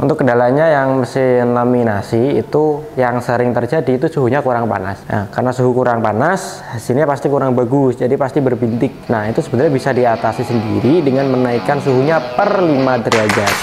Untuk kendalanya yang mesin laminasi itu yang sering terjadi itu suhunya kurang panas. Nah, karena suhu kurang panas, hasilnya pasti kurang bagus, jadi pasti berbintik. Nah, itu sebenarnya bisa diatasi sendiri dengan menaikkan suhunya per 5 derajat.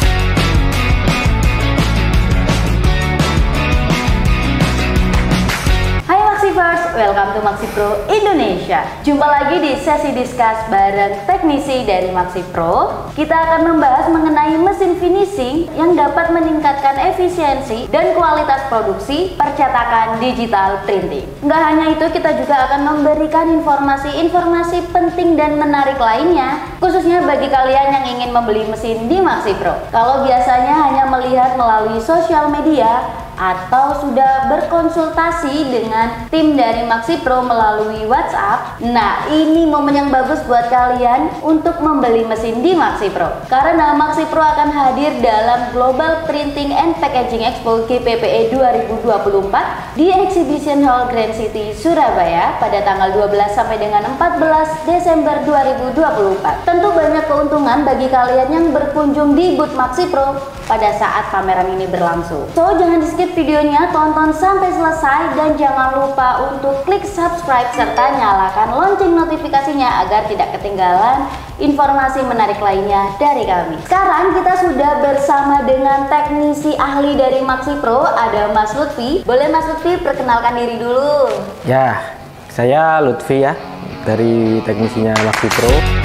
Welcome to Maxipro Indonesia. Jumpa lagi di sesi discuss bareng teknisi dari Maxipro. Kita akan membahas mengenai mesin finishing yang dapat meningkatkan efisiensi dan kualitas produksi percetakan digital printing. Nggak hanya itu, kita juga akan memberikan informasi-informasi penting dan menarik lainnya, khususnya bagi kalian yang ingin membeli mesin di Maxipro. Kalau biasanya hanya melihat melalui sosial media atau sudah berkonsultasi dengan tim dari Maxipro melalui WhatsApp, nah ini momen yang bagus buat kalian untuk membeli mesin di Maxipro, karena Maxipro akan hadir dalam Global Printing and Packaging Expo GPPE 2024 di Exhibition Hall Grand City Surabaya pada tanggal 12 sampai dengan 14 Desember 2024. Tentu banyak keuntungan bagi kalian yang berkunjung di booth Maxipro pada saat pameran ini berlangsung. So jangan di skip videonya, tonton sampai selesai dan jangan lupa untuk klik subscribe serta nyalakan lonceng notifikasinya agar tidak ketinggalan informasi menarik lainnya dari kami. Sekarang kita sudah bersama dengan teknisi ahli dari Maxipro, ada Mas Lutfi. Boleh Mas Lutfi perkenalkan diri dulu? Ya, saya Lutfi ya, dari teknisinya Maxipro.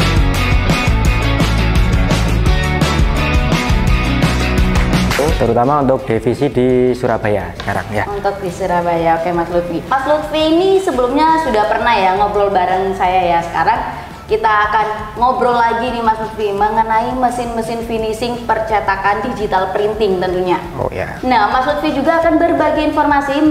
Terutama untuk divisi di Surabaya sekarang ya. Untuk di Surabaya, oke Mas Lutfi. Mas Lutfi ini sebelumnya sudah pernah ya ngobrol bareng saya ya. Sekarang kita akan ngobrol lagi nih Mas Lutfi mengenai mesin-mesin finishing percetakan digital printing tentunya. Oh ya. Nah, Mas Lutfi juga akan berbagi informasi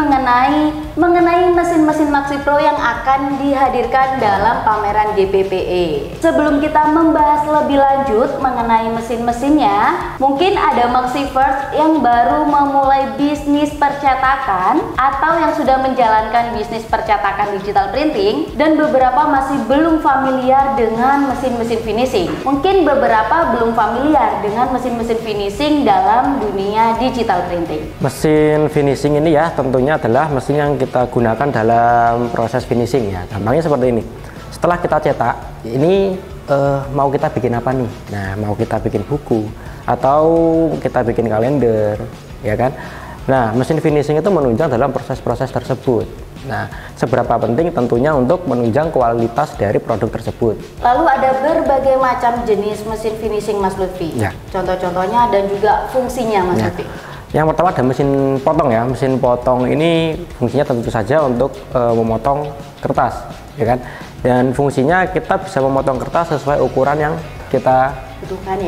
mengenai mesin-mesin Maxipro yang akan dihadirkan dalam pameran GPPE. Sebelum kita membahas lebih lanjut mengenai mesin-mesinnya, mungkin ada Maxifers yang baru memulai bisnis percetakan atau yang sudah menjalankan bisnis percetakan digital printing dan beberapa masih belum familiar dengan mesin-mesin finishing. Mungkin beberapa belum familiar dengan mesin-mesin finishing dalam dunia digital printing. Mesin finishing ini ya tentunya adalah mesin yang kita gunakan dalam proses finishing ya. Gampangnya seperti ini. Setelah kita cetak, ini mau kita bikin apa nih? Nah, mau kita bikin buku atau kita bikin kalender, ya kan? Nah, mesin finishing itu menunjang dalam proses-proses tersebut. Nah, seberapa penting tentunya untuk menunjang kualitas dari produk tersebut. Lalu ada berbagai macam jenis mesin finishing Mas Lutfi. Ya. Contoh-contohnya dan juga fungsinya Mas Lutfi. Yang pertama ada mesin potong ya. Mesin potong ini fungsinya tentu saja untuk memotong kertas, ya kan? Dan fungsinya kita bisa memotong kertas sesuai ukuran yang kita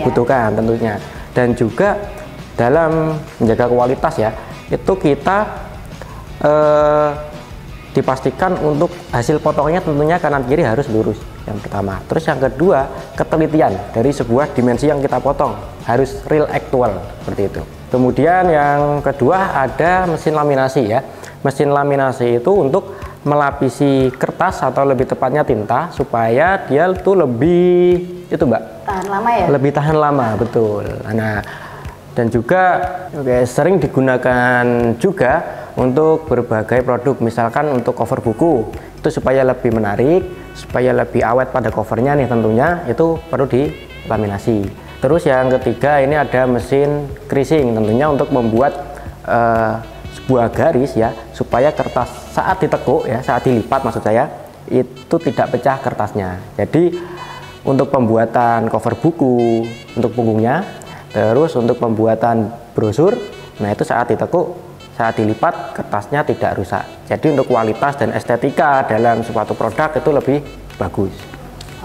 butuhkan tentunya. Dan juga dalam menjaga kualitas ya, itu kita dipastikan untuk hasil potongnya tentunya kanan kiri harus lurus yang pertama. Terus yang kedua, ketelitian dari sebuah dimensi yang kita potong harus real actual seperti itu. Kemudian yang kedua ada mesin laminasi ya. Mesin laminasi itu untuk melapisi kertas atau lebih tepatnya tinta supaya dia tuh lebih tahan lama ya. Lebih tahan lama, betul. Nah, dan juga sering digunakan juga untuk berbagai produk, misalkan untuk cover buku itu supaya lebih menarik, supaya lebih awet pada covernya nih tentunya itu perlu dilaminasi. Terus yang ketiga ini ada mesin creasing, tentunya untuk membuat sebuah garis ya supaya kertas saat ditekuk ya, saat dilipat maksud saya itu tidak pecah kertasnya. Jadi untuk pembuatan cover buku untuk punggungnya, terus untuk pembuatan brosur, nah itu saat ditekuk, saat dilipat kertasnya tidak rusak. Jadi untuk kualitas dan estetika dalam suatu produk itu lebih bagus.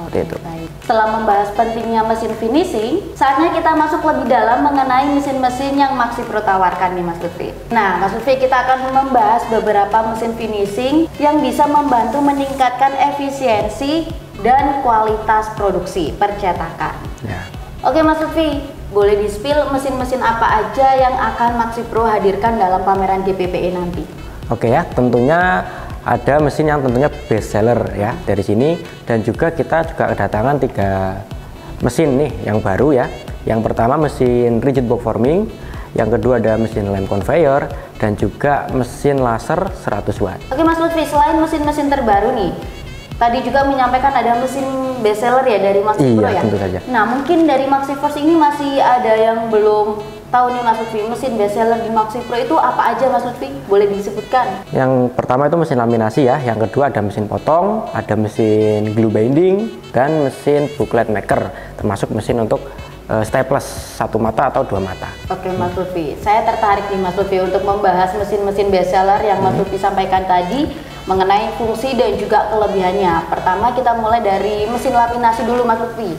Oke, baik. Setelah membahas pentingnya mesin finishing, saatnya kita masuk lebih dalam mengenai mesin-mesin yang Maxipro tawarkan nih Mas Lutfi. Nah, Mas Lutfi, kita akan membahas beberapa mesin finishing yang bisa membantu meningkatkan efisiensi dan kualitas produksi percetakan. Ya. Oke Mas Lutfi, boleh di-spill mesin-mesin apa aja yang akan Maxipro hadirkan dalam pameran GPPE nanti? Oke ya, tentunya ada mesin yang tentunya best seller ya dari sini, dan juga kita kedatangan 3 mesin nih yang baru ya. Yang pertama mesin rigid box forming, Yang kedua ada mesin lem conveyor dan juga mesin laser 100 watt. Oke Mas Lutfi, selain mesin-mesin terbaru nih, tadi juga menyampaikan ada mesin bestseller ya dari MaxiPro ya? Iya, tentu saja. Nah, mungkin dari MaxiForce ini masih ada yang belum tahu nih Mas Lutfi, mesin bestseller di MaxiPro itu apa aja Mas Lutfi? Boleh disebutkan? Yang pertama itu mesin laminasi ya, yang kedua ada mesin potong, ada mesin glue binding, dan mesin booklet maker, termasuk mesin untuk staples satu mata atau dua mata. Oke Mas Lutfi, saya tertarik nih Mas Lutfi untuk membahas mesin-mesin bestseller yang Mas Lutfi sampaikan tadi mengenai fungsi dan juga kelebihannya. Pertama kita mulai dari mesin laminasi dulu Mas Lutfi,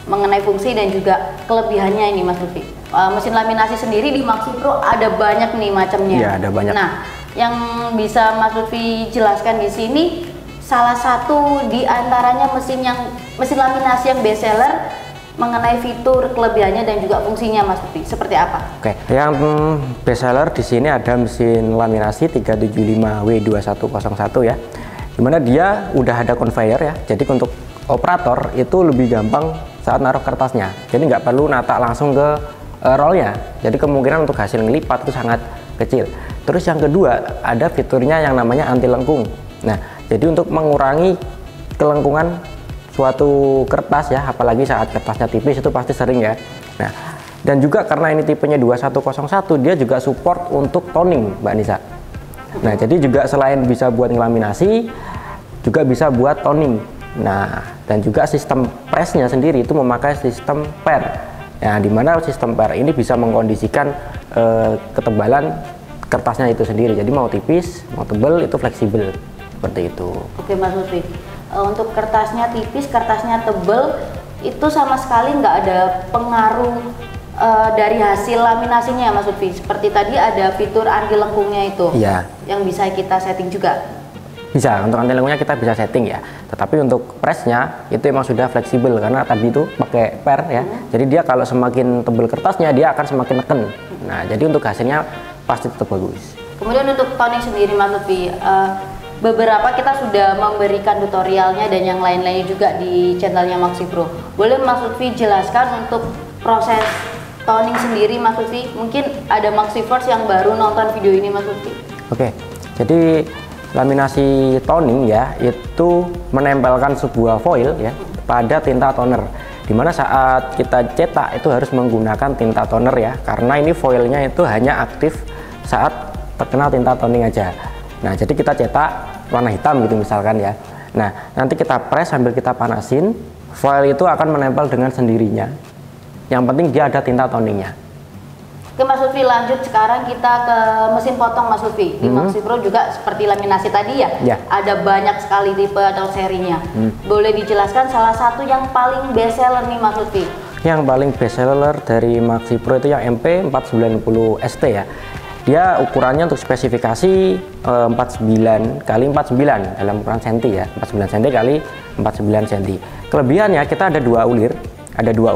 mengenai fungsi dan juga kelebihannya ini Mas Lutfi. Mesin laminasi sendiri di MaxiPro ada banyak nih macamnya. Iya, ada banyak. Nah, yang bisa Mas Lutfi jelaskan di sini salah satu di antaranya mesin laminasi yang bestseller mengenai fitur, kelebihannya dan juga fungsinya Mas Lutfi seperti apa? Oke, yang bestseller di sini ada mesin laminasi 375W2101 ya, dimana dia udah ada conveyor ya, jadi untuk operator itu lebih gampang saat naruh kertasnya, jadi nggak perlu nata langsung ke rollnya, jadi kemungkinan untuk hasil ngelipat itu sangat kecil. Terus yang kedua ada fiturnya yang namanya anti lengkung. Nah, jadi untuk mengurangi kelengkungan suatu kertas ya, apalagi saat kertasnya tipis itu pasti sering ya. Nah, dan juga karena ini tipenya 2101, dia juga support untuk toning Mbak Nisa. Nah, jadi juga selain bisa buat ngelaminasi, juga bisa buat toning. Nah, dan juga sistem pressnya sendiri itu memakai sistem per. Nah, dimana sistem per ini bisa mengkondisikan ketebalan kertasnya itu sendiri. Jadi mau tipis, mau tebal itu fleksibel seperti itu. Oke Mas Lutfi. Untuk kertasnya tipis, kertasnya tebel, itu sama sekali nggak ada pengaruh dari hasil laminasinya ya Mas Lutfi. Seperti tadi ada fitur anti lengkungnya itu, Iya. yang bisa kita setting juga. Bisa, untuk anti lengkungnya kita bisa setting ya. Tetapi untuk pressnya itu emang sudah fleksibel karena tadi itu pakai per ya. Jadi dia kalau semakin tebel kertasnya dia akan semakin neken. Nah, jadi untuk hasilnya pasti tetap bagus. Kemudian untuk toning sendiri Mas Lutfi, beberapa kita sudah memberikan tutorialnya dan yang lain-lainnya juga di channelnya MaxiPro. Boleh Mas Lutfi jelaskan untuk proses toning sendiri Mas Lutfi? Mungkin ada MaxiForce yang baru nonton video ini Mas Lutfi. Oke, jadi laminasi toning ya itu menempelkan sebuah foil ya pada tinta toner. Dimana saat kita cetak itu harus menggunakan tinta toner ya, karena ini foilnya itu hanya aktif saat terkena tinta toning aja. Nah, jadi kita cetak warna hitam gitu misalkan ya. Nah, nanti kita press sambil kita panasin, foil itu akan menempel dengan sendirinya. Yang penting dia ada tinta toningnya. Oke Mas Lutfi, lanjut sekarang kita ke mesin potong Mas Lutfi. Di MaxiPro juga seperti laminasi tadi ya, ada banyak sekali tipe atau serinya. Boleh dijelaskan salah satu yang paling best seller nih Mas Lutfi? Yang paling best seller dari MaxiPro itu yang MP490 ST ya. Dia ukurannya untuk spesifikasi 49 x 49 dalam ukuran senti ya, 49 cm x 49 cm. Kelebihannya kita ada dua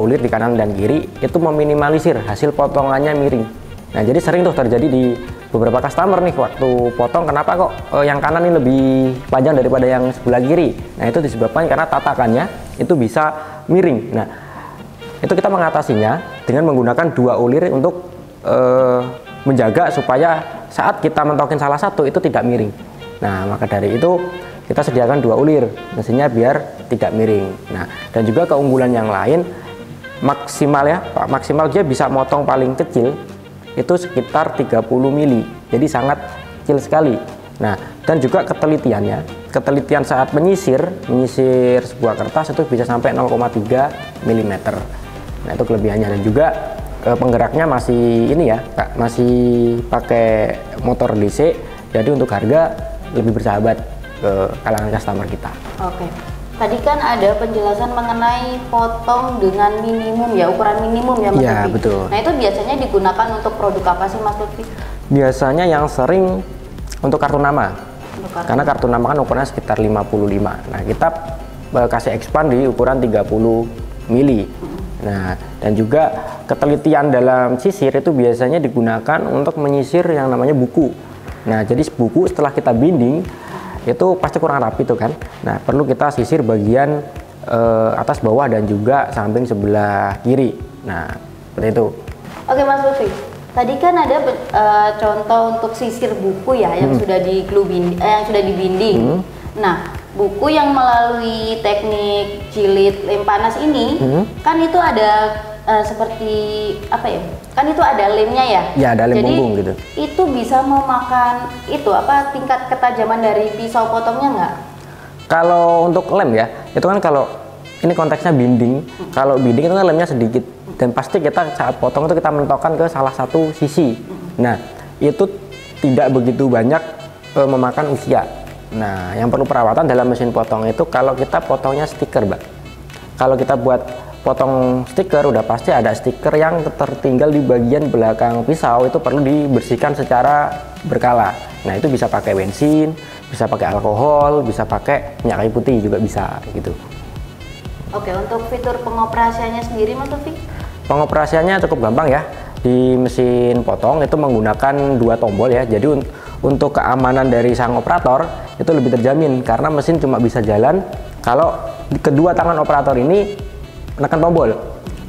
ulir di kanan dan kiri, itu meminimalisir hasil potongannya miring. Nah, jadi sering tuh terjadi di beberapa customer nih waktu potong, kenapa kok yang kanan ini lebih panjang daripada yang sebelah kiri. Nah, itu disebabkan karena tatakannya itu bisa miring. Nah, itu kita mengatasinya dengan menggunakan dua ulir untuk menjaga supaya saat kita mentokin salah satu itu tidak miring. Nah, maka dari itu kita sediakan dua ulir mesinnya biar tidak miring. Nah, dan juga keunggulan yang lain maksimal ya, maksimal dia bisa motong paling kecil itu sekitar 30 mili. Jadi sangat kecil sekali. Nah, dan juga ketelitian saat menyisir sebuah kertas itu bisa sampai 0,3 mm. Nah, itu kelebihannya. Dan juga penggeraknya masih ini ya, masih pakai motor DC, jadi untuk harga lebih bersahabat ke kalangan customer kita. Oke, tadi kan ada penjelasan mengenai potong dengan minimum ya, ukuran minimum ya Mas Lutfi? Iya, betul. Nah, itu biasanya digunakan untuk produk apa sih Mas Lutfi? Biasanya yang sering untuk kartu nama, karena kartu nama kan ukurannya sekitar 55. Nah, kita kasih expand di ukuran 30 mili. Nah, dan juga ketelitian dalam sisir itu biasanya digunakan untuk menyisir yang namanya buku. Nah, jadi buku setelah kita binding itu pasti kurang rapi tuh kan. Nah, perlu kita sisir bagian atas, bawah, dan juga samping sebelah kiri. Nah, seperti itu. Oke Mas Lutfi, Tadi kan ada contoh untuk sisir buku ya yang sudah yang sudah dibinding. Nah, buku yang melalui teknik jilid lem panas ini kan itu ada seperti apa ya? Kan itu ada lemnya ya? Ya, ada lem Jadi, punggung gitu. itu bisa memakan itu apa tingkat ketajaman dari pisau potongnya nggak? Kalau untuk lem ya, itu kan kalau ini konteksnya binding. Kalau binding itu kan lemnya sedikit dan pasti kita saat potong itu kita mentokkan ke salah satu sisi. Nah, itu tidak begitu banyak memakan usia. Nah, yang perlu perawatan dalam mesin potong itu kalau kita potongnya stiker, Mbak. Kalau kita buat potong stiker, udah pasti ada stiker yang tertinggal di bagian belakang pisau, itu perlu dibersihkan secara berkala. Nah, itu bisa pakai bensin, bisa pakai alkohol, bisa pakai minyak kayu putih juga bisa gitu. Oke, untuk fitur pengoperasiannya sendiri Mas Lutfi? Pengoperasiannya cukup gampang ya. Di mesin potong itu menggunakan 2 tombol ya. Jadi untuk keamanan dari sang operator itu lebih terjamin karena mesin cuma bisa jalan kalau kedua tangan operator ini menekan tombol.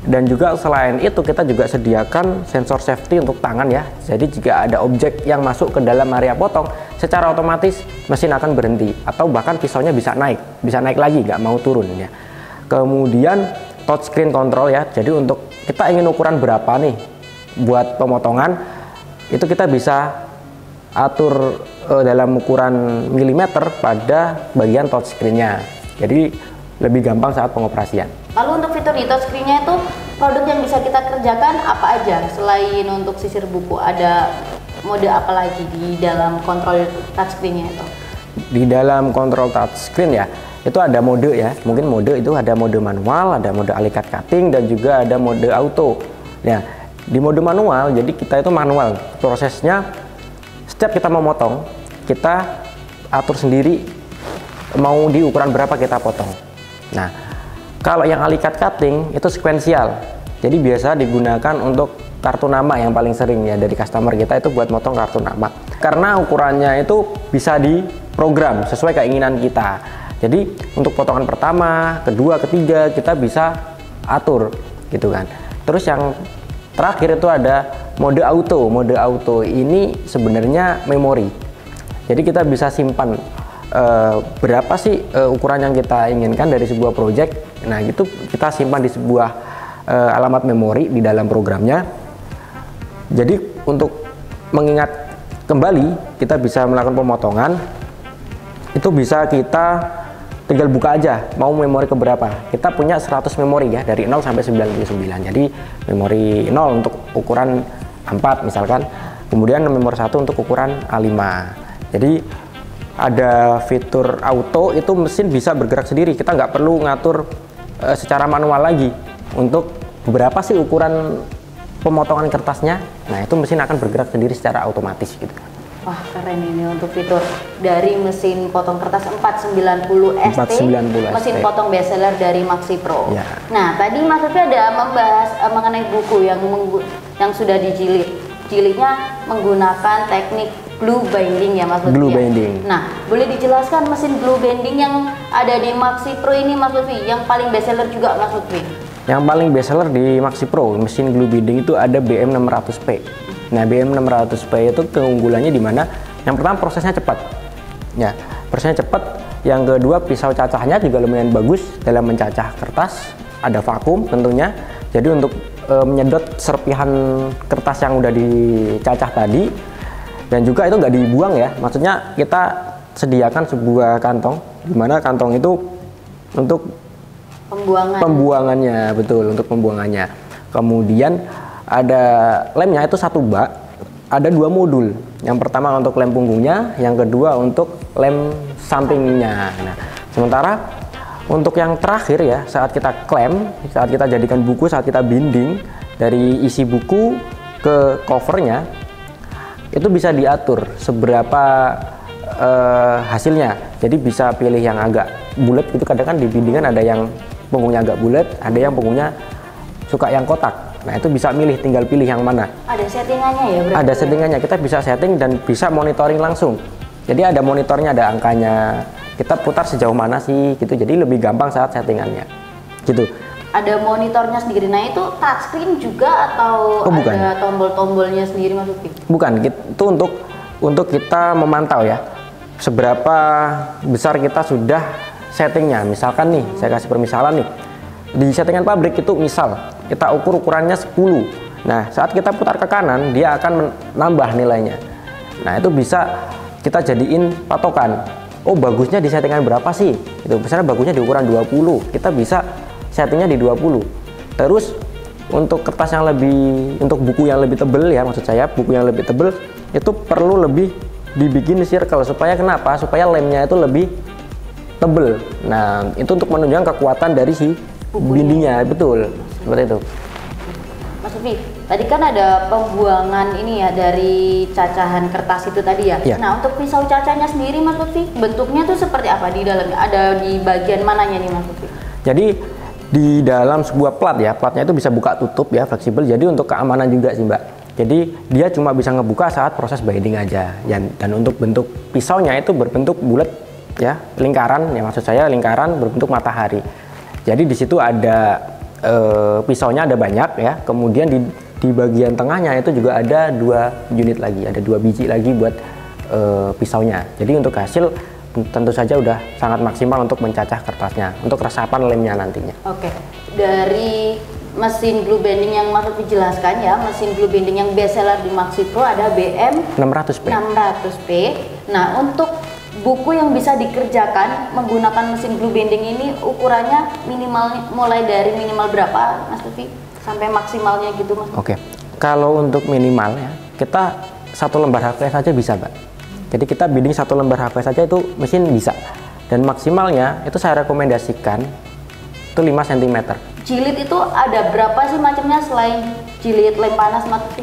Dan juga selain itu kita juga sediakan sensor safety untuk tangan ya. Jadi jika ada objek yang masuk ke dalam area potong, secara otomatis mesin akan berhenti atau bahkan pisaunya bisa naik lagi, nggak mau turun ya. Kemudian touchscreen control ya. Jadi untuk kita ingin ukuran berapa nih buat pemotongan, itu kita bisa atur dalam ukuran milimeter pada bagian touchscreen-nya. Jadi lebih gampang saat pengoperasian. Lalu untuk fitur di touchscreen-nya itu produk yang bisa kita kerjakan apa aja? Selain untuk sisir buku, ada mode apa lagi di dalam kontrol touchscreen-nya itu? Di dalam kontrol touchscreen ya, itu ada mode ya. Mungkin mode itu ada mode manual, ada mode alikat cutting, dan juga ada mode auto. Nah, di mode manual, jadi kita itu manual. Prosesnya, setiap kita mau motong, kita atur sendiri mau di ukuran berapa kita potong. Nah, kalau yang alikat cutting itu sekuensial. Jadi biasa digunakan untuk kartu nama yang paling sering ya dari customer kita itu buat motong kartu nama. Karena ukurannya itu bisa diprogram sesuai keinginan kita. Jadi untuk potongan pertama, kedua, ketiga kita bisa atur gitu kan. Terus yang terakhir itu ada mode auto. Mode auto ini sebenarnya memori. Jadi kita bisa simpan berapa sih ukuran yang kita inginkan dari sebuah project. Nah, itu kita simpan di sebuah alamat memori di dalam programnya. Jadi untuk mengingat kembali kita bisa melakukan pemotongan. Itu bisa kita tinggal buka aja mau memori keberapa. Kita punya 100 memori ya dari 0 sampai 99. Jadi memori 0 untuk ukuran A4 misalkan, kemudian memori 1 untuk ukuran A5. Jadi ada fitur auto, itu mesin bisa bergerak sendiri, kita nggak perlu ngatur secara manual lagi untuk berapa sih ukuran pemotongan kertasnya. Nah, itu mesin akan bergerak sendiri secara otomatis gitu. Wah, keren ini untuk fitur dari mesin potong kertas 490 ST, 490 mesin ST. potong bestseller dari Maxi Pro. Ya. Nah, tadi Mas Lutfi ada membahas mengenai buku yang sudah dijilid. Jilidnya menggunakan teknik glue binding ya Mas Lutfi. Glue ya? binding. Nah, boleh dijelaskan mesin glue binding yang ada di Maxi Pro ini Mas Lutfi, yang paling bestseller juga Mas Lutfi? Yang paling bestseller di Maxi Pro mesin glue binding itu ada BM600P. Nah, BM600P itu keunggulannya di mana? Yang pertama prosesnya cepat. Ya, prosesnya cepat. Yang kedua pisau cacahnya juga lumayan bagus dalam mencacah kertas. Ada vakum tentunya. Jadi untuk menyedot serpihan kertas yang udah dicacah tadi, dan juga itu nggak dibuang ya. Maksudnya kita sediakan sebuah kantong, di mana kantong itu untuk pembuangannya, betul, untuk pembuangannya. Kemudian ada lemnya itu 1 bak, ada 2 modul. Yang pertama untuk lem punggungnya, yang kedua untuk lem sampingnya. Nah, sementara untuk yang terakhir ya, saat kita klem, saat kita jadikan buku, saat kita binding dari isi buku ke covernya, itu bisa diatur seberapa hasilnya. Jadi bisa pilih yang agak bulat gitu, kadang kan di bindingan ada yang punggungnya agak bulat, ada yang punggungnya suka yang kotak. Nah, itu bisa milih, tinggal pilih yang mana. Ada settingannya ya berarti? Ada settingannya, kita bisa setting dan bisa monitoring langsung. Jadi ada monitornya, ada angkanya. Kita putar sejauh mana sih gitu. Jadi lebih gampang saat settingannya. Gitu. ada monitornya sendiri. Nah itu touchscreen juga atau bukan. Ada tombol-tombolnya sendiri Mas Lutfi? Bukan, itu untuk kita memantau ya seberapa besar kita sudah settingnya. Misalkan nih, saya kasih permisalan nih, di settingan pabrik itu misal kita ukur ukurannya 10. Nah saat kita putar ke kanan dia akan menambah nilainya. Nah itu bisa kita jadiin patokan. Oh bagusnya di settingan berapa sih? Itu misalnya bagusnya di ukuran 20, kita bisa settingnya di 20. Terus untuk kertas yang lebih, untuk buku yang lebih tebel ya, maksud saya buku yang lebih tebel itu perlu lebih dibikin circle supaya kenapa? Supaya lemnya itu lebih tebel. Nah itu untuk menunjukkan kekuatan dari si bindingnya, betul seperti itu. Mas Lutfi, tadi kan ada pembuangan ini ya dari cacahan kertas itu tadi ya. Nah untuk pisau cacahnya sendiri Mas Lutfi, bentuknya tuh seperti apa di dalamnya? Ada di bagian mananya nih Mas Lutfi? Jadi di dalam sebuah plat ya, platnya itu bisa buka tutup ya, fleksibel. Jadi untuk keamanan juga sih Mbak. Jadi dia cuma bisa ngebuka saat proses binding aja. Dan untuk bentuk pisaunya itu berbentuk bulat ya, lingkaran ya, maksud saya lingkaran berbentuk matahari. Jadi di situ ada pisaunya ada banyak ya. Kemudian di bagian tengahnya itu juga ada 2 unit lagi, ada 2 biji lagi buat pisaunya. Jadi untuk hasil tentu saja udah sangat maksimal untuk mencacah kertasnya, untuk resapan lemnya nantinya. Oke, dari mesin glue bending yang Mas Lutfi jelaskan ya, mesin glue bending yang best seller di MaxiPro ada BM 600P. Nah untuk buku yang bisa dikerjakan menggunakan mesin glue bending ini ukurannya minimal mulai dari minimal berapa Mas Lutfi sampai maksimalnya gitu Mas? Oke, kalau untuk minimal ya kita 1 lembar HVS saja bisa Mbak. Jadi kita binding 1 lembar HVS saja itu mesin bisa. Dan maksimalnya itu saya rekomendasikan itu 5 cm. Jilid itu ada berapa sih macamnya selain jilid lem panas Mas Lutfi?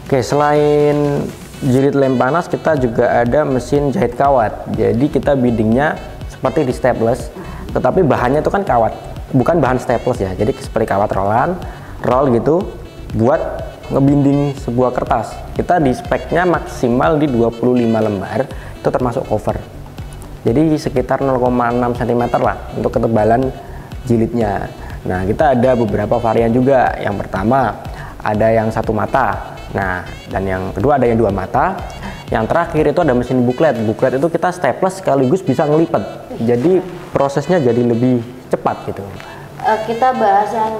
Oke, selain jilid lem panas kita juga ada mesin jahit kawat. Jadi kita bindingnya seperti di staples, tetapi bahannya itu kan kawat, bukan bahan staples ya. Jadi seperti kawat roll gitu buat ngebinding sebuah kertas. Kita di speknya maksimal di 25 lembar, itu termasuk cover. Jadi sekitar 0,6 cm lah untuk ketebalan jilidnya. Nah kita ada beberapa varian juga. Yang pertama ada yang 1 mata. Nah dan yang kedua ada yang 2 mata. Yang terakhir itu ada mesin buklet. Buklet itu kita staples sekaligus bisa ngelipet. Jadi prosesnya jadi lebih cepat gitu. Kita bahas yang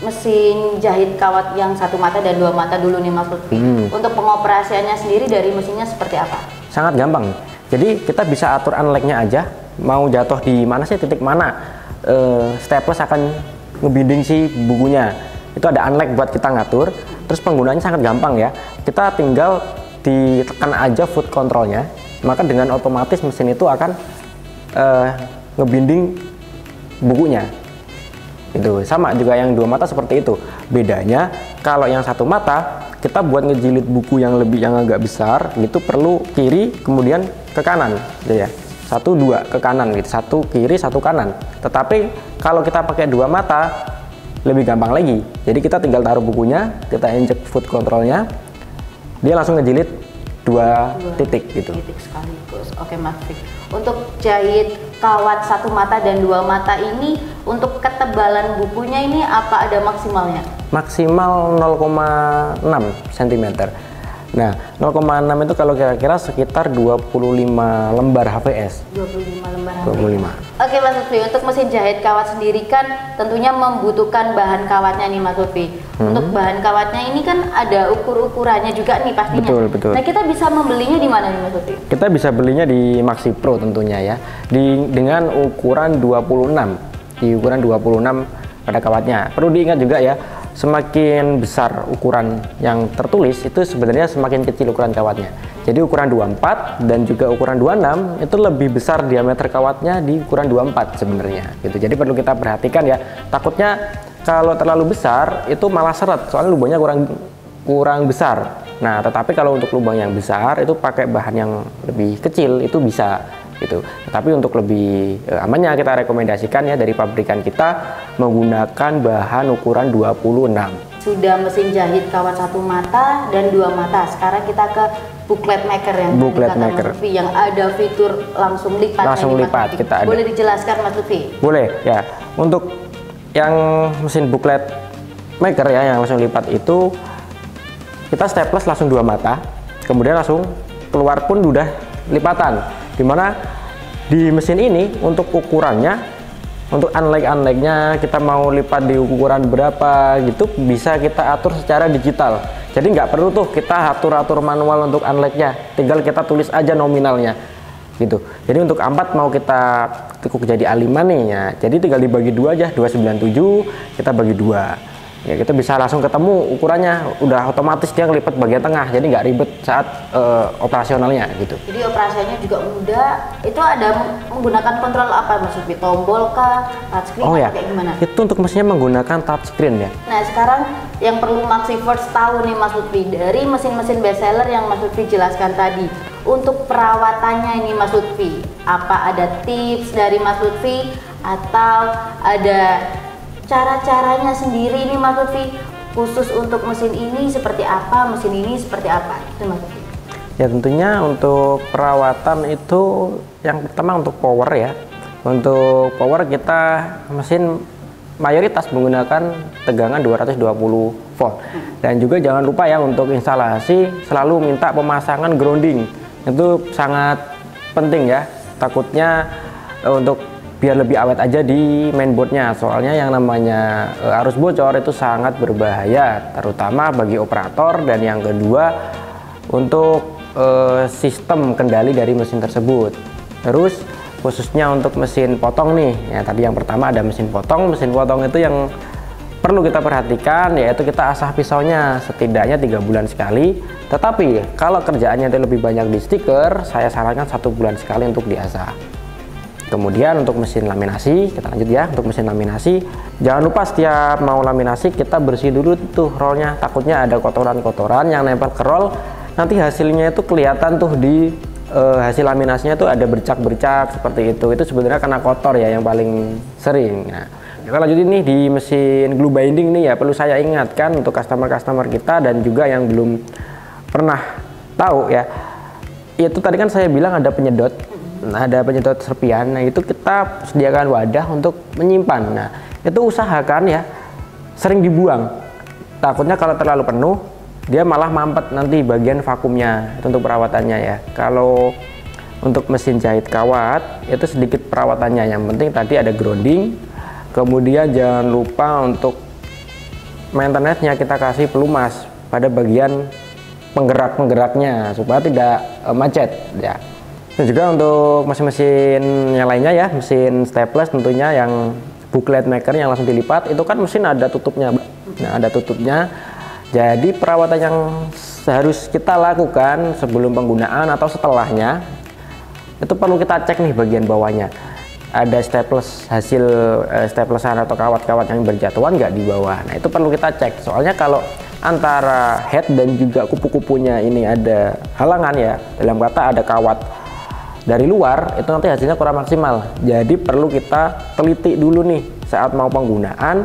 mesin jahit kawat yang 1 mata dan 2 mata dulu nih Mas Lutfi. Untuk pengoperasiannya sendiri dari mesinnya seperti apa? Sangat gampang. Jadi kita bisa atur unlock-nya aja. Mau jatuh di mana sih, titik mana staples akan ngebinding si bukunya. Itu ada unlock buat kita ngatur. Terus penggunaannya sangat gampang ya. Kita tinggal ditekan aja foot controlnya, maka dengan otomatis mesin itu akan ngebinding bukunya. Itu sama juga yang 2 mata seperti itu. Bedanya kalau yang 1 mata kita buat ngejilid buku yang agak besar gitu perlu kiri kemudian ke kanan gitu ya. 1 2 ke kanan gitu, 1 kiri 1 kanan. Tetapi kalau kita pakai 2 mata lebih gampang lagi. Jadi kita tinggal taruh bukunya, kita injek foot controlnya, dia langsung ngejilid 2 titik gitu. Titik sekaligus. Oke Mas Lutfi. Untuk jahit kawat 1 mata dan 2 mata ini untuk ketebalan bukunya ini apa ada maksimalnya? Maksimal 0,6 cm. Nah 0,6 itu kalau kira-kira sekitar 25 lembar HVS. 25 lembar HVS. 25. Oke Mas Lutfi, untuk mesin jahit kawat sendiri kan tentunya membutuhkan bahan kawatnya nih Mas Lutfi. Untuk bahan kawatnya ini kan ada ukur-ukurannya juga nih pastinya. Betul. Nah kita bisa membelinya di mana nih Mas Lutfi? Kita bisa belinya di MaxiPro tentunya ya. Dengan ukuran 26. Di ukuran 26 pada kawatnya. Perlu diingat juga ya, semakin besar ukuran yang tertulis itu sebenarnya semakin kecil ukuran kawatnya. Jadi ukuran 24 dan juga ukuran 26 itu lebih besar diameter kawatnya di ukuran 24 sebenarnya gitu. Jadi perlu kita perhatikan ya. Takutnya kalau terlalu besar itu malah seret, soalnya lubangnya kurang besar. Nah, tetapi kalau untuk lubang yang besar itu pakai bahan yang lebih kecil itu bisa gitu. Tapi untuk lebih amannya kita rekomendasikan ya dari pabrikan kita menggunakan bahan ukuran 26. Sudah mesin jahit kawat 1 mata dan 2 mata. Sekarang kita ke booklet maker yang ada fitur langsung lipat. Langsung lipat kita ada. Boleh dijelaskan Mas Lutfi? Boleh ya. Untuk yang mesin booklet maker ya, yang langsung lipat itu kita staples langsung 2 mata, kemudian langsung keluar pun udah lipatan. Dimana di mesin ini untuk ukurannya, untuk unlike-nya kita mau lipat di ukuran berapa gitu bisa kita atur secara digital. Jadi nggak perlu tuh kita atur-atur manual untuk unlike-nya, tinggal kita tulis aja nominalnya gitu. Jadi untuk A4 mau kita tekuk jadi A5 nih ya, jadi tinggal dibagi 2 aja, 297 kita bagi 2 ya, kita bisa langsung ketemu ukurannya, udah otomatis dia ngelipat bagian tengah, jadi nggak ribet saat operasionalnya gitu. Jadi operasinya juga mudah. Itu ada menggunakan kontrol apa Mas Lutfi? Tombol kah, touchscreen Oh ya, kayak gimana? itu untuk mesinnya menggunakan touchscreen ya. Nah sekarang yang perlu Maxifirst tahu nih Mas Lutfi, dari mesin-mesin bestseller yang Mas Lutfi jelaskan tadi, untuk perawatannya ini Mas Lutfi, apa ada tips dari Mas Lutfi atau ada cara-caranya sendiri nih Mas Lutfi, khusus untuk mesin ini seperti apa, mesin ini seperti apa, itu Mas Lutfi? Ya tentunya untuk perawatan itu yang pertama untuk power ya. Untuk power kita mesin mayoritas menggunakan tegangan 220 volt. Dan juga jangan lupa ya untuk instalasi selalu minta pemasangan grounding. Itu sangat penting ya. Takutnya untuk biar lebih awet aja di mainboardnya, soalnya yang namanya arus bocor itu sangat berbahaya, terutama bagi operator. Dan yang kedua untuk sistem kendali dari mesin tersebut. Terus khususnya untuk mesin potong nih ya, tadi yang pertama ada mesin potong itu yang perlu kita perhatikan, yaitu kita asah pisaunya setidaknya 3 bulan sekali. Tetapi kalau kerjaannya itu lebih banyak di stiker, saya sarankan 1 bulan sekali untuk diasah. Kemudian untuk mesin laminasi, kita lanjut ya. Untuk mesin laminasi, jangan lupa setiap mau laminasi kita bersih dulu tuh rollnya. Takutnya ada kotoran-kotoran yang nempel ke roll, nanti hasilnya itu kelihatan tuh di hasil laminasinya tuh ada bercak-bercak seperti itu. Itu sebenarnya karena kotor ya yang paling sering. Nah, kita lanjutin nih di mesin glue binding nih ya. Perlu saya ingatkan untuk customer-customer kita dan juga yang belum pernah tahu ya. Itu tadi kan saya bilang ada penyedot. Nah, ada penyedot serpian. Nah, itu kita sediakan wadah untuk menyimpan. Nah, itu usahakan ya sering dibuang. Takutnya kalau terlalu penuh dia malah mampet nanti bagian vakumnya. Itu untuk perawatannya ya. Kalau untuk mesin jahit kawat itu sedikit perawatannya. Yang penting tadi ada grounding. Kemudian jangan lupa untuk maintenance-nya kita kasih pelumas pada bagian penggerak-penggeraknya supaya tidak macet ya. Dan juga untuk mesin-mesin yang lainnya ya, mesin staples tentunya yang booklet maker yang langsung dilipat, itu kan mesin ada tutupnya. Nah, ada tutupnya. Jadi perawatan yang harus kita lakukan sebelum penggunaan atau setelahnya itu perlu kita cek nih bagian bawahnya. Ada staples, hasil staplesan atau kawat-kawat yang berjatuhan nggak di bawah. Nah, itu perlu kita cek. Soalnya kalau antara head dan juga kupu-kupunya ini ada halangan ya, dalam kata ada kawat dari luar, itu nanti hasilnya kurang maksimal. Jadi perlu kita teliti dulu nih saat mau penggunaan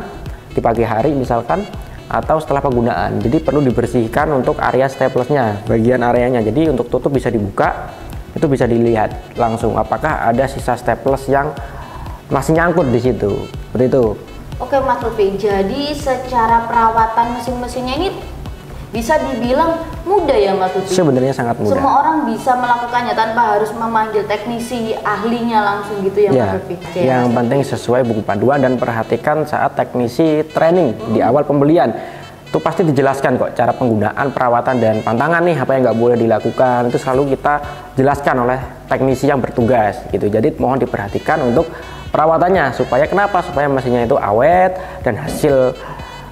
di pagi hari misalkan atau setelah penggunaan. Jadi perlu dibersihkan untuk area staplesnya, bagian areanya. Jadi untuk tutup bisa dibuka, itu bisa dilihat langsung apakah ada sisa staples yang masih nyangkut di situ. Seperti itu. Oke Mas Lutfi, jadi secara perawatan mesin-mesinnya ini bisa dibilang mudah ya Mas Lutfi? Sebenarnya sangat mudah. Semua orang bisa melakukannya tanpa harus memanggil teknisi ahlinya langsung gitu ya, Mas Lutfi? Yang penting sesuai buku panduan dan perhatikan saat teknisi training di awal pembelian. Itu pasti dijelaskan kok cara penggunaan, perawatan, dan pantangan nih apa yang nggak boleh dilakukan. Itu selalu kita jelaskan oleh teknisi yang bertugas gitu. Jadi mohon diperhatikan untuk perawatannya supaya kenapa? Supaya mesinnya itu awet dan hasil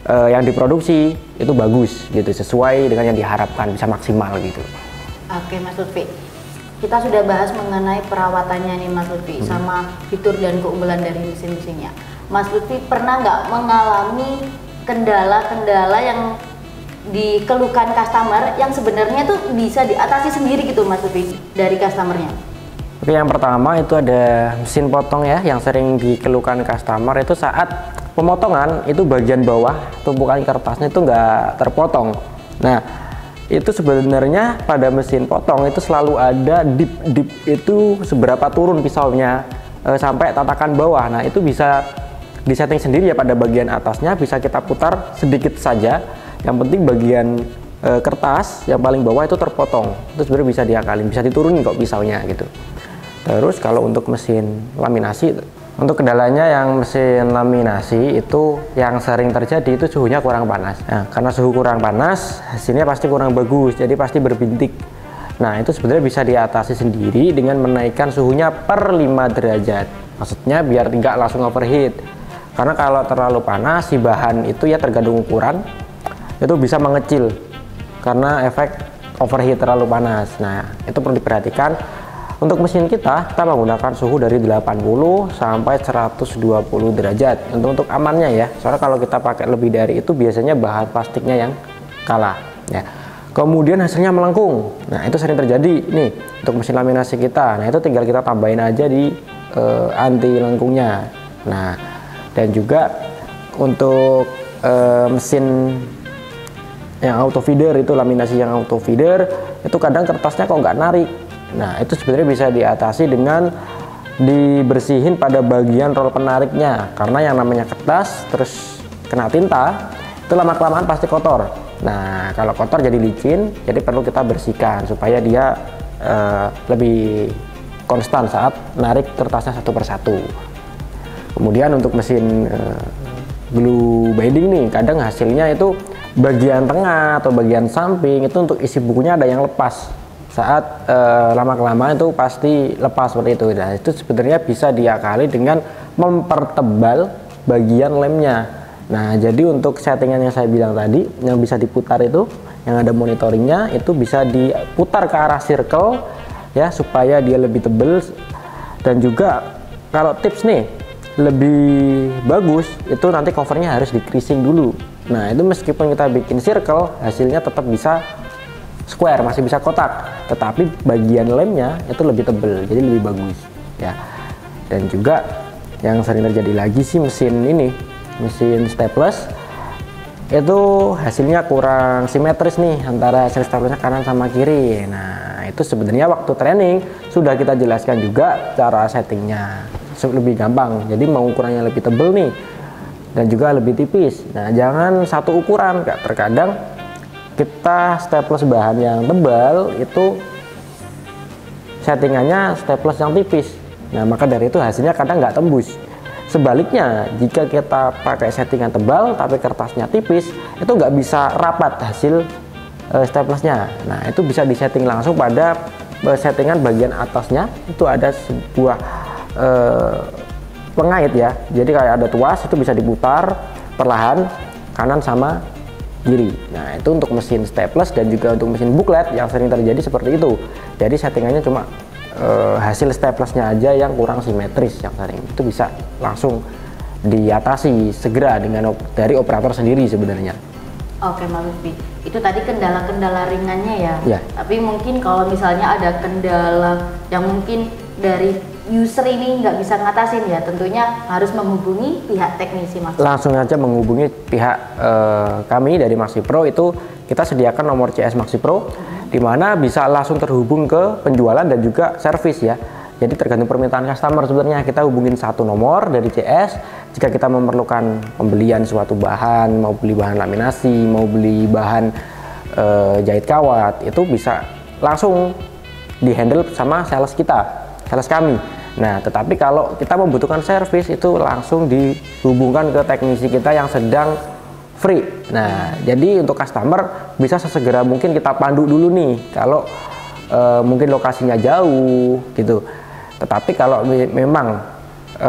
yang diproduksi itu bagus gitu, sesuai dengan yang diharapkan, bisa maksimal gitu. Oke Mas Lutfi, kita sudah bahas mengenai perawatannya nih Mas Lutfi, sama fitur dan keunggulan dari mesin-mesinnya. Mas Lutfi pernah nggak mengalami kendala-kendala yang dikeluhkan customer yang sebenarnya tuh bisa diatasi sendiri gitu Mas Lutfi dari customernya? Oke, yang pertama itu ada mesin potong ya, yang sering dikeluhkan customer itu saat pemotongan itu bagian bawah tumpukan kertasnya itu nggak terpotong. Nah, itu sebenarnya pada mesin potong itu selalu ada dip itu seberapa turun pisaunya sampai tatakan bawah. Nah, itu bisa di setting sendiri ya pada bagian atasnya bisa kita putar sedikit saja. Yang penting bagian kertas yang paling bawah itu terpotong, itu sebenarnya bisa diakalin, bisa diturunin kok pisaunya gitu. Terus kalau untuk mesin laminasi, untuk kendalanya yang mesin laminasi itu yang sering terjadi itu suhunya kurang panas. Nah, karena suhu kurang panas, hasilnya pasti kurang bagus, jadi pasti berbintik. Nah, itu sebenarnya bisa diatasi sendiri dengan menaikkan suhunya per 5 derajat. Maksudnya biar nggak langsung overheat. Karena kalau terlalu panas, si bahan itu ya tergantung ukuran, itu bisa mengecil karena efek overheat terlalu panas. Nah, itu perlu diperhatikan. Untuk mesin kita menggunakan suhu dari 80 sampai 120 derajat untuk amannya ya. Soalnya kalau kita pakai lebih dari itu biasanya bahan plastiknya yang kalah ya. Kemudian hasilnya melengkung. Nah, itu sering terjadi nih untuk mesin laminasi kita. Nah, itu tinggal kita tambahin aja di anti lengkungnya. Nah, dan juga untuk mesin yang auto feeder, itu laminasi yang auto feeder itu kadang kertasnya kok nggak narik. Nah, itu sebenarnya bisa diatasi dengan dibersihin pada bagian roll penariknya, karena yang namanya kertas terus kena tinta itu lama-kelamaan pasti kotor. Nah, kalau kotor jadi licin, jadi perlu kita bersihkan supaya dia lebih konstan saat narik kertasnya satu persatu. Kemudian untuk mesin glue binding nih, kadang hasilnya itu bagian tengah atau bagian samping itu untuk isi bukunya ada yang lepas. Saat lama-kelamaan itu pasti lepas seperti itu. Nah, itu sebenarnya bisa diakali dengan mempertebal bagian lemnya. Nah, jadi untuk settingan yang saya bilang tadi, yang bisa diputar itu, yang ada monitoringnya, itu bisa diputar ke arah circle ya, supaya dia lebih tebal. Dan juga kalau tips nih, lebih bagus itu nanti covernya harus di creasing dulu. Nah, itu meskipun kita bikin circle, hasilnya tetap bisa square, masih bisa kotak, tetapi bagian lemnya itu lebih tebal, jadi lebih bagus ya. Dan juga yang sering terjadi lagi sih mesin ini, mesin staples itu hasilnya kurang simetris nih antara hasil staplesnya kanan sama kiri. Nah, itu sebenarnya waktu training sudah kita jelaskan juga cara settingnya lebih gampang. Jadi mau ukurannya lebih tebal nih dan juga lebih tipis. Nah, jangan satu ukuran, Kak. Terkadang kita staples bahan yang tebal itu settingannya staples yang tipis. Nah, maka dari itu hasilnya kadang nggak tembus. Sebaliknya, jika kita pakai settingan tebal tapi kertasnya tipis, itu nggak bisa rapat hasil staplesnya. Nah, itu bisa disetting langsung pada settingan bagian atasnya. Itu ada sebuah pengait ya, jadi kayak ada tuas, itu bisa diputar perlahan kanan sama kiri. Nah, itu untuk mesin staples dan juga untuk mesin booklet yang sering terjadi seperti itu. Jadi settingannya cuma hasil staplesnya aja yang kurang simetris, yang sering itu bisa langsung diatasi segera dengan dari operator sendiri sebenarnya. Oke, Mas Lutfi, itu tadi kendala-kendala ringannya ya. Ya. Tapi mungkin kalau misalnya ada kendala yang mungkin dari user ini nggak bisa ngatasin ya, tentunya harus menghubungi pihak teknisi Mas. Langsung aja menghubungi pihak kami dari MaxiPro, itu kita sediakan nomor CS MaxiPro, di mana bisa langsung terhubung ke penjualan dan juga servis ya. Jadi tergantung permintaan customer sebenarnya, kita hubungin satu nomor dari CS jika kita memerlukan pembelian suatu bahan, mau beli bahan laminasi, mau beli bahan jahit kawat, itu bisa langsung dihandle sama sales kita, sales kami. Nah, tetapi kalau kita membutuhkan servis itu langsung dihubungkan ke teknisi kita yang sedang free. Nah, jadi untuk customer bisa sesegera mungkin kita pandu dulu nih kalau mungkin lokasinya jauh gitu. Tetapi kalau memang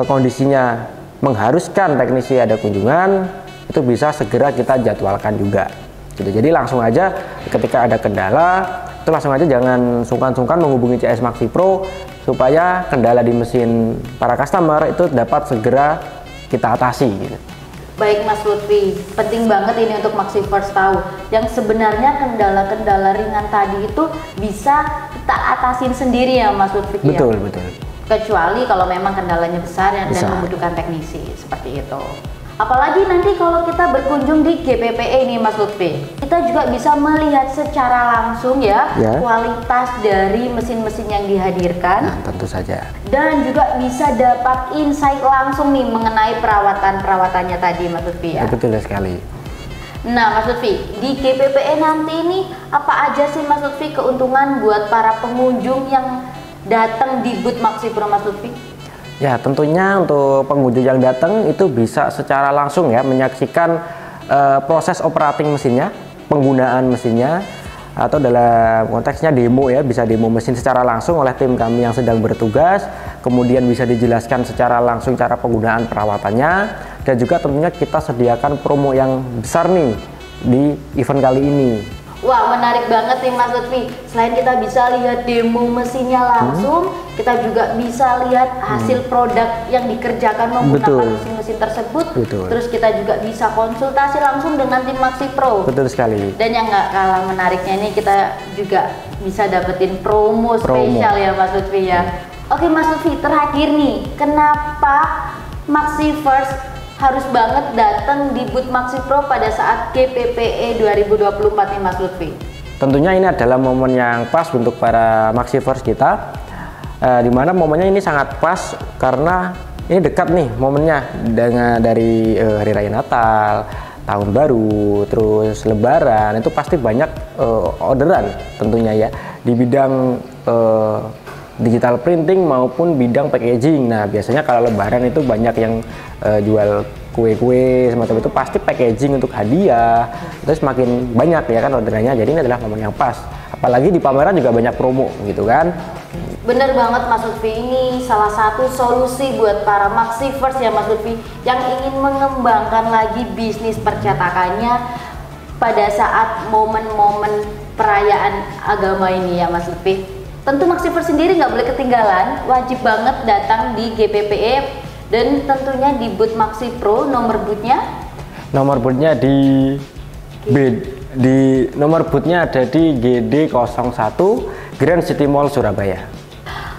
kondisinya mengharuskan teknisi ada kunjungan, itu bisa segera kita jadwalkan juga gitu. Jadi langsung aja ketika ada kendala itu langsung aja, jangan sungkan-sungkan menghubungi CS MaxiPro supaya kendala di mesin para customer itu dapat segera kita atasi gitu. Baik Mas Lutfi, penting banget ini untuk MaxiFirst tahu yang sebenarnya kendala-kendala ringan tadi itu bisa kita atasin sendiri ya Mas Lutfi. Betul, ya? Betul. Kecuali kalau memang kendalanya besar dan membutuhkan teknisi seperti itu. Apalagi nanti kalau kita berkunjung di GPPE nih Mas Lutfi, kita juga bisa melihat secara langsung ya, kualitas dari mesin-mesin yang dihadirkan. Nah, tentu saja. Dan juga bisa dapat insight langsung nih mengenai perawatan-perawatannya tadi Mas Lutfi ya. Betul sekali. Nah Mas Lutfi, di GPPE nanti ini apa aja sih Mas Lutfi keuntungan buat para pengunjung yang datang di booth MaxiPro Mas Lutfi? Ya, tentunya untuk pengunjung yang datang itu bisa secara langsung ya menyaksikan proses operating mesinnya, penggunaan mesinnya, atau dalam konteksnya demo ya, bisa demo mesin secara langsung oleh tim kami yang sedang bertugas, kemudian bisa dijelaskan secara langsung cara penggunaan perawatannya, dan juga tentunya kita sediakan promo yang besar nih di event kali ini. Wah, menarik banget nih Mas Lutfi. Selain kita bisa lihat demo mesinnya langsung, kita juga bisa lihat hasil produk yang dikerjakan menggunakan mesin-mesin tersebut. Terus kita juga bisa konsultasi langsung dengan tim MaxiPro. Betul sekali. Dan yang nggak kalah menariknya ini, kita juga bisa dapetin promo spesial ya Mas Lutfi ya. Oke Mas Lutfi, terakhir nih, kenapa MaxiVerse harus banget datang di booth MaxiPro pada saat GPPE 2024 nih Mas Lutfi? Tentunya ini adalah momen yang pas untuk para MaxiVerse kita, dimana momennya ini sangat pas karena ini dekat nih momennya dengan dari Hari Raya Natal, Tahun Baru, terus Lebaran, itu pasti banyak orderan tentunya ya di bidang digital printing maupun bidang packaging. Nah, biasanya kalau Lebaran itu banyak yang jual kue-kue semacam itu, pasti packaging untuk hadiah, terus makin banyak ya kan orderannya. Jadi ini adalah momen yang pas, apalagi di pameran juga banyak promo gitu kan. Bener banget Mas Lutfi, ini salah satu solusi buat para MaxiVerse ya Mas Lutfi yang ingin mengembangkan lagi bisnis percetakannya pada saat momen-momen perayaan agama ini ya Mas Lutfi. Tentu MaxiVerse sendiri nggak boleh ketinggalan, wajib banget datang di GPPE dan tentunya di booth MaxiPro. Nomor boothnya? Nomor boothnya nomor boothnya ada di GD01 Grand City Mall Surabaya.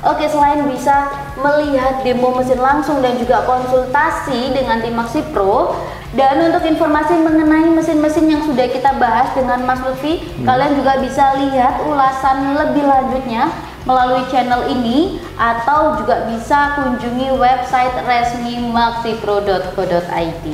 Oke, selain bisa melihat demo mesin langsung dan juga konsultasi dengan tim MaxiPro, dan untuk informasi mengenai mesin-mesin yang sudah kita bahas dengan Mas Lutfi, kalian juga bisa lihat ulasan lebih lanjutnya melalui channel ini, atau juga bisa kunjungi website resmi maxipro.co.id.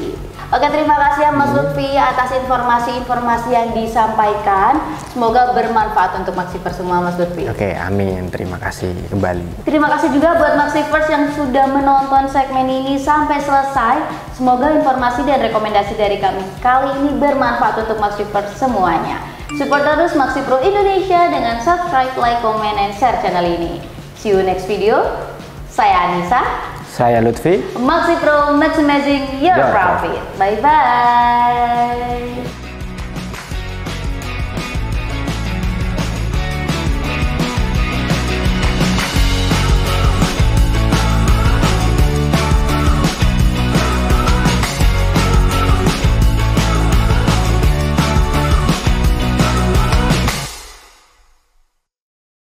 Oke, terima kasih ya Mas Lutfi atas informasi-informasi yang disampaikan. Semoga bermanfaat untuk MaxiVerse semua Mas Lutfi. Oke, amin. Terima kasih kembali. Terima kasih juga buat MaxiVerse yang sudah menonton segmen ini sampai selesai. Semoga informasi dan rekomendasi dari kami kali ini bermanfaat untuk MaxiVerse semuanya. Support terus MaxiPro Indonesia dengan subscribe, like, comment, and share channel ini. See you next video. Saya Anissa. Saya Lutfi. MaxiPro, maximizing your profit. Bye-bye.